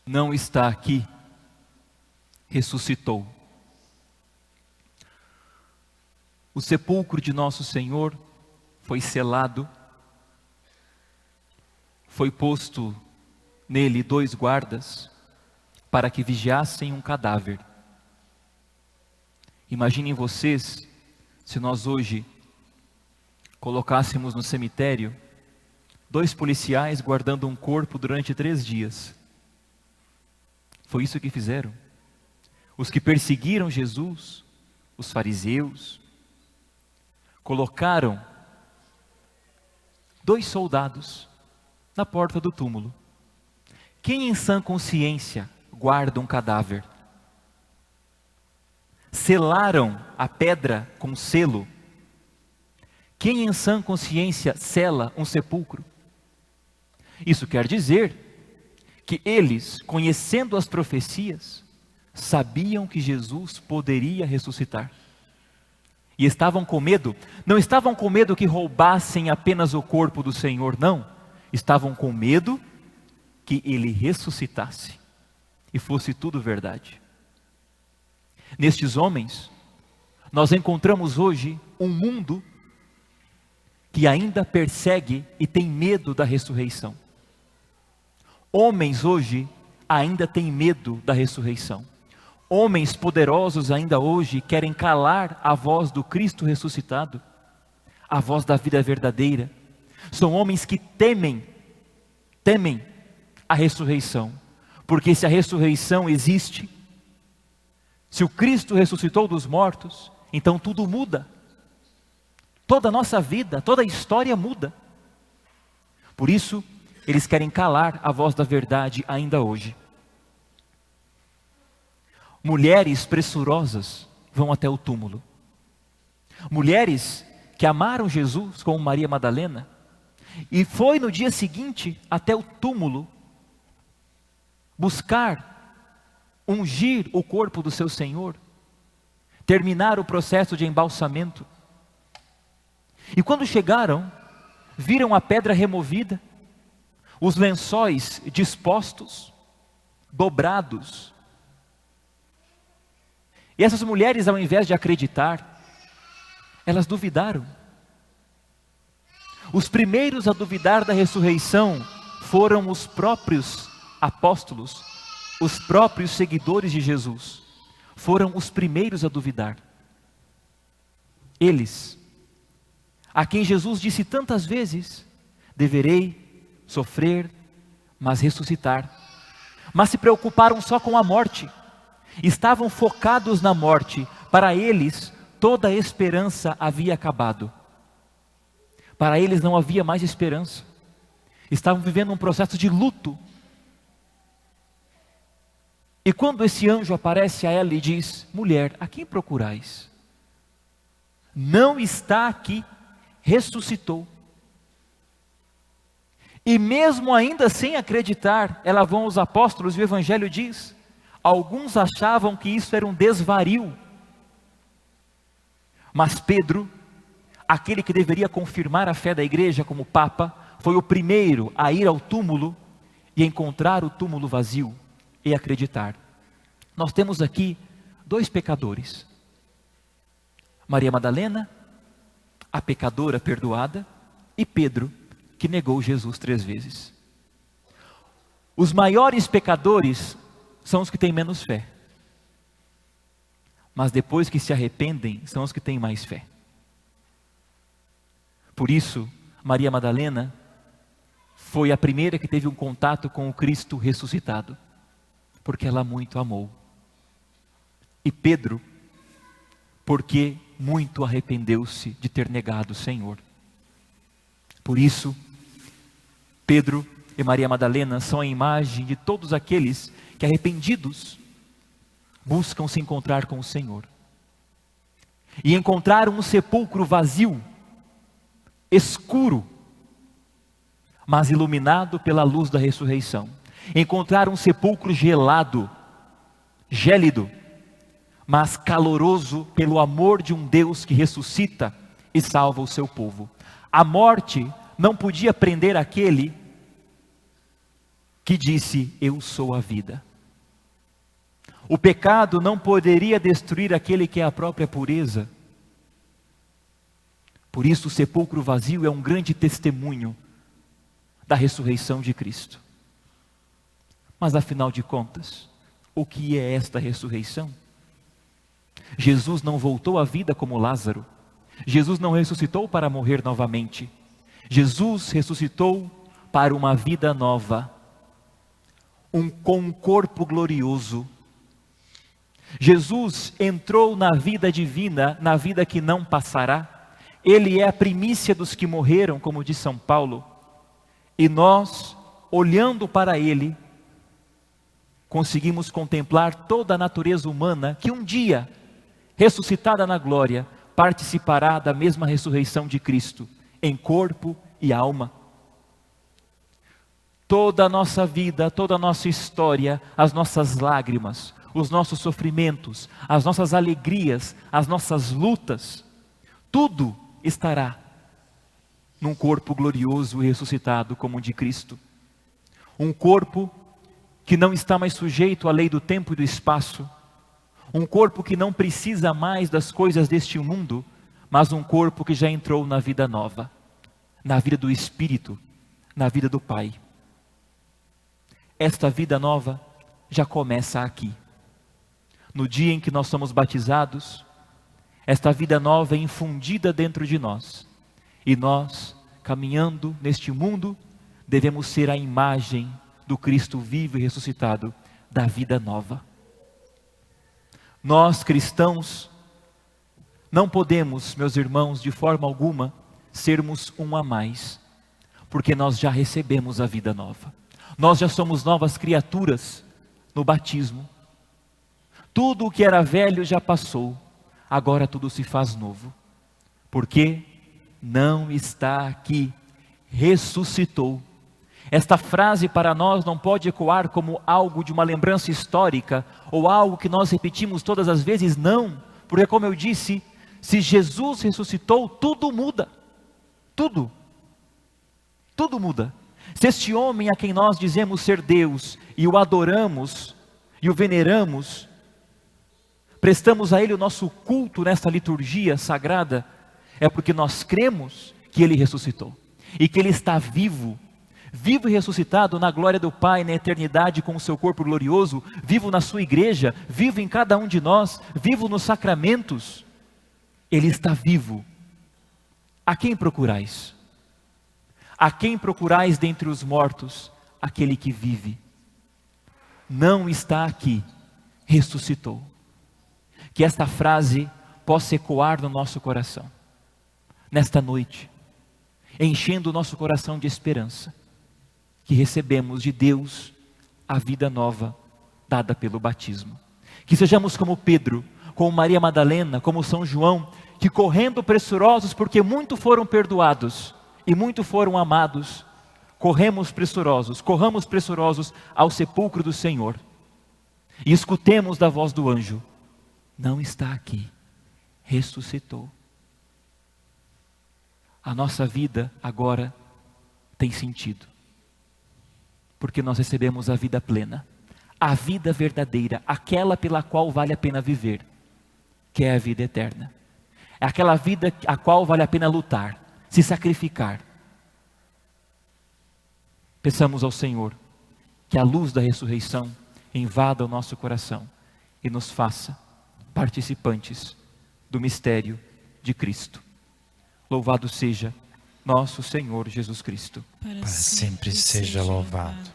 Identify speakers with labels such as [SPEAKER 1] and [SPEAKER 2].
[SPEAKER 1] não está aqui, ressuscitou. O sepulcro de nosso Senhor foi selado, foi posto nele 2 guardas para que vigiassem um cadáver. Imaginem vocês se nós hoje colocássemos no cemitério 2 policiais guardando um corpo durante 3 dias. Foi isso que fizeram. Os que perseguiram Jesus, os fariseus, colocaram 2 soldados na porta do túmulo. Quem em sã consciência guarda um cadáver? Selaram a pedra com selo. Quem em sã consciência sela um sepulcro? Isso quer dizer que eles, conhecendo as profecias, sabiam que Jesus poderia ressuscitar. E estavam com medo, não estavam com medo que roubassem apenas o corpo do Senhor, não. Estavam com medo que Ele ressuscitasse e fosse tudo verdade. Nestes homens, nós encontramos hoje um mundo que ainda persegue e tem medo da ressurreição. Homens hoje ainda têm medo da ressurreição. Homens poderosos ainda hoje querem calar a voz do Cristo ressuscitado, a voz da vida verdadeira. São homens que temem a ressurreição, porque se a ressurreição existe, se o Cristo ressuscitou dos mortos, então tudo muda. Toda a nossa vida, toda a história muda. Por isso, eles querem calar a voz da verdade ainda hoje. Mulheres pressurosas vão até o túmulo. Mulheres que amaram Jesus, como Maria Madalena, e foi no dia seguinte até o túmulo buscar ungir o corpo do seu Senhor, terminar o processo de embalsamento. E quando chegaram, viram a pedra removida, os lençóis dispostos, dobrados. E essas mulheres, ao invés de acreditar, elas duvidaram. Os primeiros a duvidar da ressurreição foram os próprios apóstolos, os próprios seguidores de Jesus. Foram os primeiros a duvidar. Eles, a quem Jesus disse tantas vezes: deverei sofrer, mas ressuscitar. Mas se preocuparam só com a morte. Estavam focados na morte. Para eles, toda a esperança havia acabado. Para eles não havia mais esperança. Estavam vivendo um processo de luto. E quando esse anjo aparece a ela e diz: mulher, a quem procurais? Não está aqui, ressuscitou. E mesmo ainda sem acreditar, ela vão aos apóstolos e o Evangelho diz: alguns achavam que isso era um desvario. Mas Pedro, aquele que deveria confirmar a fé da igreja como Papa, foi o primeiro a ir ao túmulo e encontrar o túmulo vazio e acreditar. Nós temos aqui 2 pecadores. Maria Madalena, a pecadora perdoada, e Pedro, que negou Jesus 3 vezes. Os maiores pecadores são os que têm menos fé. Mas depois que se arrependem, são os que têm mais fé. Por isso, Maria Madalena foi a primeira que teve um contato com o Cristo ressuscitado, porque ela muito amou. E Pedro, porque muito arrependeu-se de ter negado o Senhor. Por isso, Pedro e Maria Madalena são a imagem de todos aqueles que, arrependidos, buscam se encontrar com o Senhor. E encontraram um sepulcro vazio, escuro, mas iluminado pela luz da ressurreição. Encontraram um sepulcro gelado, gélido, mas caloroso pelo amor de um Deus que ressuscita e salva o seu povo. A morte não podia prender aquele que disse: eu sou a vida. O pecado não poderia destruir aquele que é a própria pureza. Por isso o sepulcro vazio é um grande testemunho da ressurreição de Cristo. Mas afinal de contas, o que é esta ressurreição? Jesus não voltou à vida como Lázaro. Jesus não ressuscitou para morrer novamente. Jesus ressuscitou para uma vida nova, com um corpo glorioso. Jesus entrou na vida divina, na vida que não passará. Ele é a primícia dos que morreram, como diz São Paulo. E nós, olhando para Ele, conseguimos contemplar toda a natureza humana que um dia, ressuscitada na glória, participará da mesma ressurreição de Cristo, em corpo e alma. Toda a nossa vida, toda a nossa história, as nossas lágrimas, os nossos sofrimentos, as nossas alegrias, as nossas lutas, tudo estará num corpo glorioso e ressuscitado como o de Cristo. Um corpo que não está mais sujeito à lei do tempo e do espaço. Um corpo que não precisa mais das coisas deste mundo, mas um corpo que já entrou na vida nova, na vida do Espírito, na vida do Pai. Esta vida nova já começa aqui. No dia em que nós somos batizados, esta vida nova é infundida dentro de nós. E nós, caminhando neste mundo, devemos ser a imagem do Cristo vivo e ressuscitado, da vida nova. Nós, cristãos, não podemos, meus irmãos, de forma alguma, sermos um a mais, porque nós já recebemos a vida nova. Nós já somos novas criaturas no batismo. Tudo o que era velho já passou, agora tudo se faz novo. Porque não está aqui, ressuscitou. Esta frase para nós não pode ecoar como algo de uma lembrança histórica, ou algo que nós repetimos todas as vezes, não. Porque como eu disse, se Jesus ressuscitou, tudo muda. Tudo. Tudo muda. Se este homem a quem nós dizemos ser Deus, e o adoramos, e o veneramos, prestamos a Ele o nosso culto nesta liturgia sagrada, é porque nós cremos que Ele ressuscitou, e que Ele está vivo, vivo e ressuscitado na glória do Pai, na eternidade com o seu corpo glorioso, vivo na sua igreja, vivo em cada um de nós, vivo nos sacramentos. Ele está vivo. A quem procurais? A quem procurais dentre os mortos? Aquele que vive. Não está aqui, ressuscitou. Que esta frase possa ecoar no nosso coração, nesta noite, enchendo o nosso coração de esperança, que recebemos de Deus a vida nova dada pelo batismo. Que sejamos como Pedro, como Maria Madalena, como São João, que correndo pressurosos, porque muito foram perdoados e muito foram amados, corramos pressurosos ao sepulcro do Senhor, e escutemos da voz do anjo: não está aqui, ressuscitou. A nossa vida agora tem sentido, porque nós recebemos a vida plena, a vida verdadeira, aquela pela qual vale a pena viver, que é a vida eterna. É aquela vida a qual vale a pena lutar, se sacrificar. Peçamos ao Senhor que a luz da ressurreição invada o nosso coração e nos faça participantes do mistério de Cristo. Louvado seja nosso Senhor Jesus Cristo.
[SPEAKER 2] Para sempre seja louvado.